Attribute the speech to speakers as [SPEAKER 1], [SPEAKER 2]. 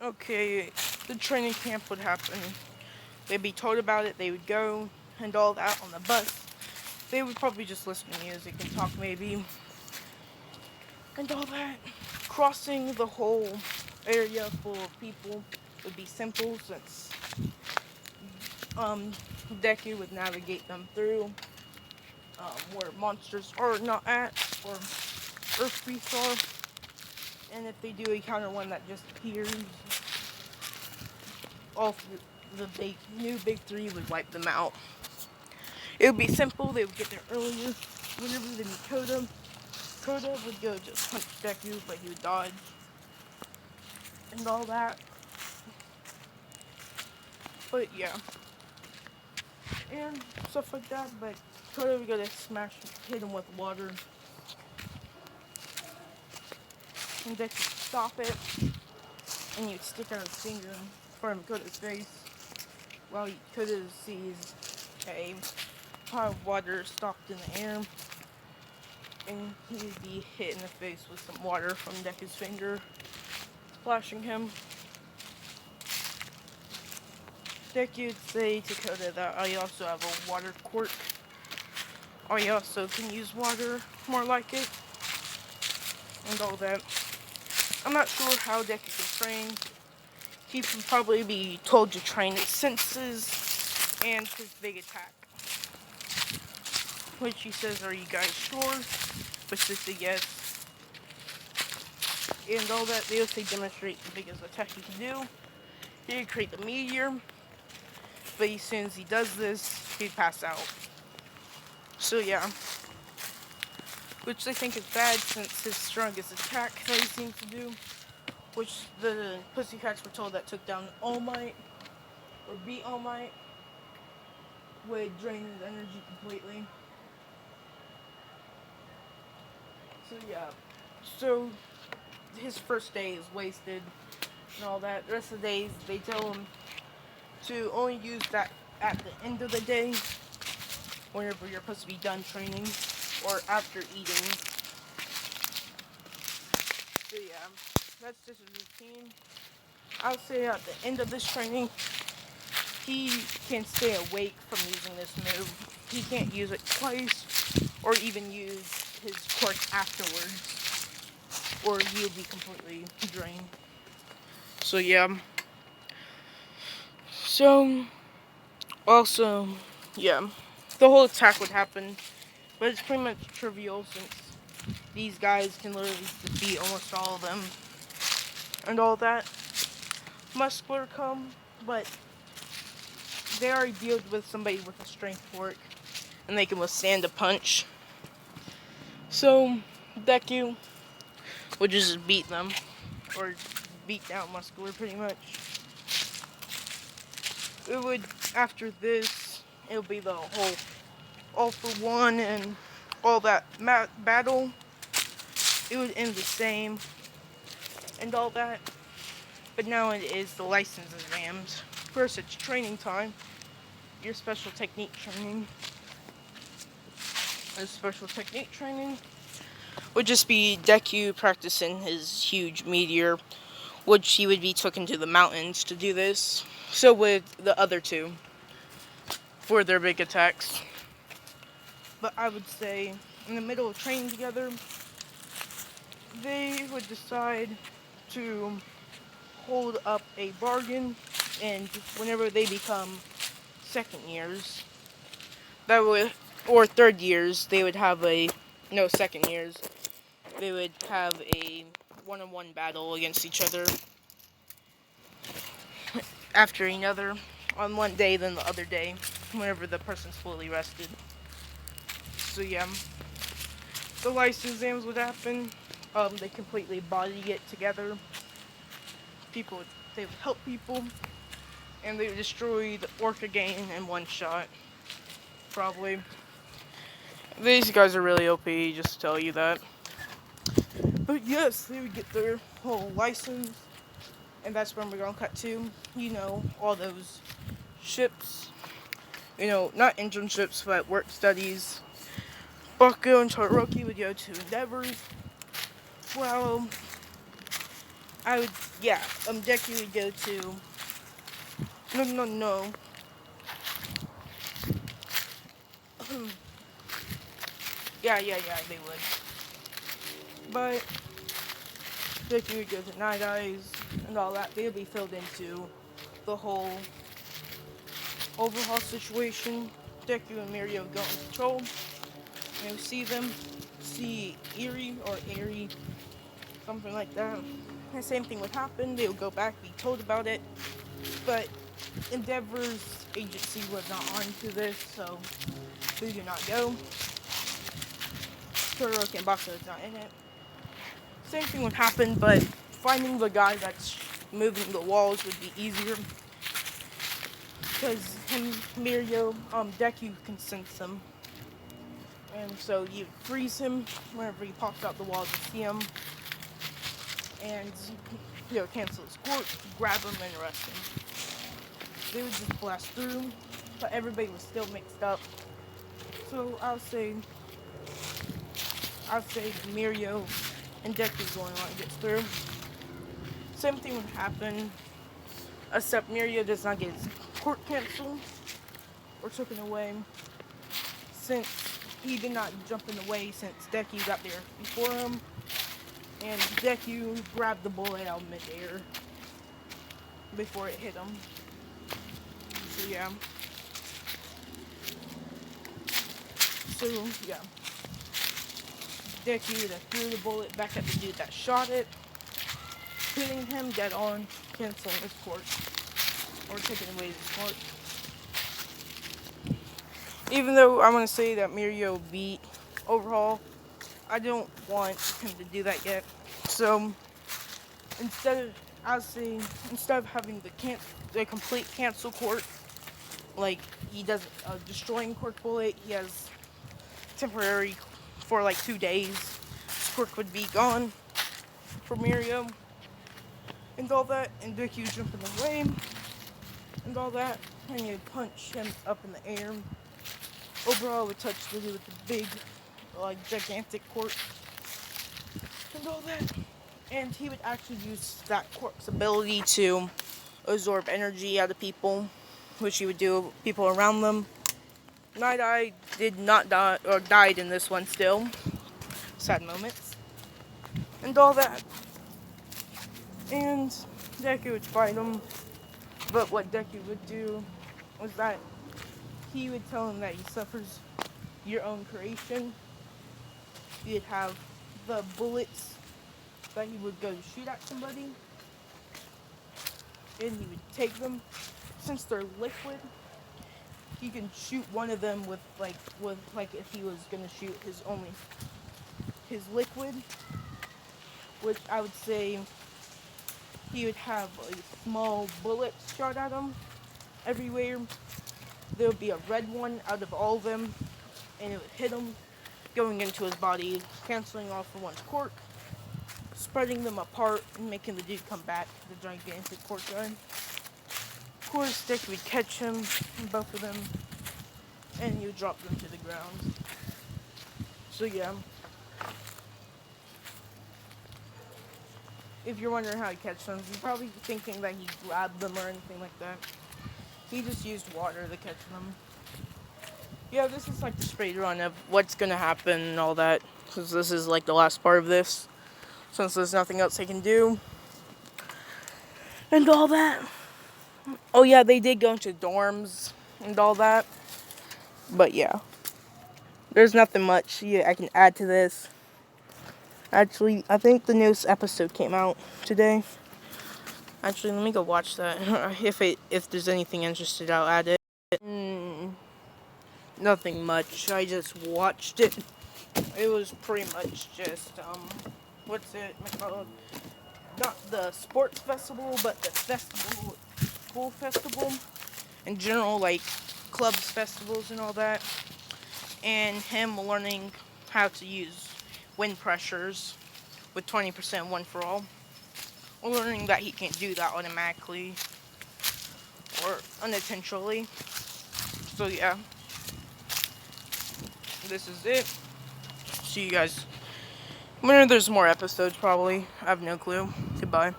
[SPEAKER 1] okay, the training camp would happen. They'd be told about it, they would go and all that on the bus. They would probably just listen to music and talk maybe and all that. Crossing the whole area full of people would be simple since um Deku would navigate them through where monsters are not at or earth beasts are. And if they do encounter one that just appears, all the new big three would wipe them out. It would be simple. They would get there earlier. Whenever they meet Koda would go just punch Deku, but he would dodge and all that. But yeah, and stuff like that. But Koda would go to hit him with water, and Deku would stop it, and he would stick out his finger from Koda's face, while Koda sees a pile of water stopped in the air, and he would be hit in the face with some water from Deku's finger, splashing him. Deku would say to Koda that I also have a water quirk. I also can use water more like it, and all that. I'm not sure how Deku can train. He would probably be told to train his senses and his big attack. Which he says, are you guys sure? Which they say yes. And all that, they also demonstrate the biggest attack he can do. He can create the meteor, but as soon as he does this, he'd pass out. So yeah. Which they think is bad since his strongest attack that he seems to do, which the Pussycats were told that took down All Might, or beat All Might, would drain his energy completely. So yeah. So his first day is wasted and all that. The rest of the days, they tell him to only use that at the end of the day, whenever you're supposed to be done training, or after eating. So yeah, that's just a routine. I'll say at the end of this training, he can stay awake from using this move. He can't use it twice, or even use his quirk afterwards, or he'll be completely drained. So yeah. So, also, yeah, the whole attack would happen, but it's pretty much trivial since these guys can literally defeat almost all of them and all that. Muscular come, but they already dealt with somebody with a strength quirk, and they can withstand a punch. So, Deku would just beat them, or beat down Muscular pretty much. It would, after this, it'll be the whole all for one and all that battle. It would end the same and all that. But now it is the license exams. First, it's training time. Your special technique training. His special technique training would just be Deku practicing his huge meteor, which he would be taken to the mountains to do this. So would the other two for their big attacks. But I would say in the middle of training together, they would decide to hold up a bargain, and whenever they become second years, that would, or third years, they would have second years, they would have a one-on-one battle against each other after another on one day, then the other day, whenever the person's fully rested. So yeah, the license exams would happen. They completely body it together. They would help people, and they would destroy the Orca gang in one shot. Probably. These guys are really OP, just to tell you that. But yes, they would get their whole license, and that's when we're gonna cut to, all those ships. Not internships, but work studies. Baku and Todoroki would go to endeavors. Well, I would yeah, Deku would go to, no. Yeah, they would. But Deku would go to Night Eyes and all that. They would be filled into the whole overhaul situation. Deku and Mirio would go in control. You know, see Eerie or Airy, something like that. The same thing would happen. They would go back, be told about it. But Endeavor's agency was not on to this, so they do not go. Todoroki and Baka is not in it. Same thing would happen, but finding the guy that's moving the walls would be easier. Because Deku can sense him. And so you freeze him whenever he pops out the wall to see him. And, cancel his quirk, grab him, and arrest him. They would just blast through, but everybody was still mixed up. So I'll say Mirio and Deku is the only one that gets through. Same thing would happen, except Mirio does not get his quirk canceled or taken away, since he did not jump in the way since Deku got there before him, and Deku grabbed the bullet out of midair before it hit him. So yeah. Deku that threw the bullet back at the dude that shot it, hitting him dead on, canceling his quirk, or taking away his quirk. Even though I want to say that Mirio beat Overhaul, I don't want him to do that yet. So instead of having the complete cancel quirk, like he does a destroying quirk bullet, he has temporary for like 2 days. His quirk would be gone for Mirio and all that, and Deku jumping away and all that, and you punch him up in the air. Overall, would touch the dude with the big, gigantic quirk and all that, and he would actually use that quirk's ability to absorb energy out of people, which he would do people around them. Night Eye did not die, or died in this one still. Sad moments. And all that. And Deku would fight him. But what Deku would do was that he would tell him that he suffers your own creation. He'd have the bullets that he would go to shoot at somebody, and he would take them. Since they're liquid, he can shoot one of them with if he was gonna shoot his liquid, which I would say he would have a small bullet shot at him everywhere. There would be a red one out of all of them, and it would hit him, going into his body, canceling off for one's quirk, spreading them apart, and making the dude come back, the gigantic quirk guy. Of course, Dick would catch him, both of them, and you drop them to the ground. So yeah. If you're wondering how he catch them, you're probably thinking that he grabbed them or anything like that. He just used water to catch them. Yeah, this is like the speed run of what's gonna happen and all that, because this is like the last part of this, since there's nothing else they can do. And all that. Oh yeah, they did go into dorms and all that. But yeah. There's nothing much I can add to this. Actually, I think the newest episode came out today. Actually, let me go watch that. If there's anything interesting, I'll add it. Nothing much. I just watched it. It was pretty much just what's it called? Not the sports festival, but the festival, school festival, in general, like clubs, festivals, and all that. And him learning how to use wind pressures with 20% one for all. Learning that he can't do that automatically or unintentionally. So yeah, this is it. See you guys when there's more episodes, probably. I have no clue. Goodbye.